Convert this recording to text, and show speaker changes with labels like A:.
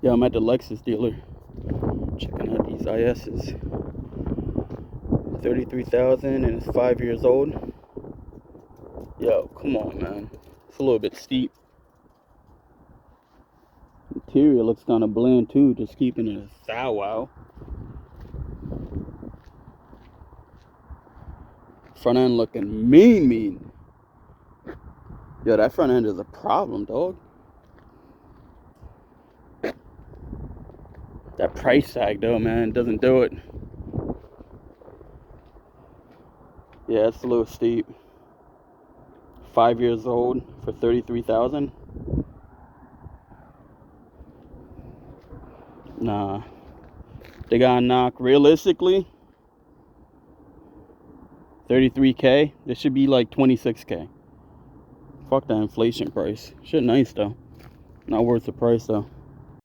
A: Yeah, I'm at the Lexus dealer. Checking out these IS's. 33,000 and it's 5 years old. Yo, come on, man. It's a little bit steep. Interior looks kind of bland too, just keeping it a thou wow. Front end looking mean. Yo, that front end is a problem, dog. That price tag though, man, doesn't do it. Yeah, it's a little steep. 5 years old for 33,000. Nah, they gotta knock realistically 33K. This should be like 26K. Fuck that inflation price. Shit nice though. Not worth the price though.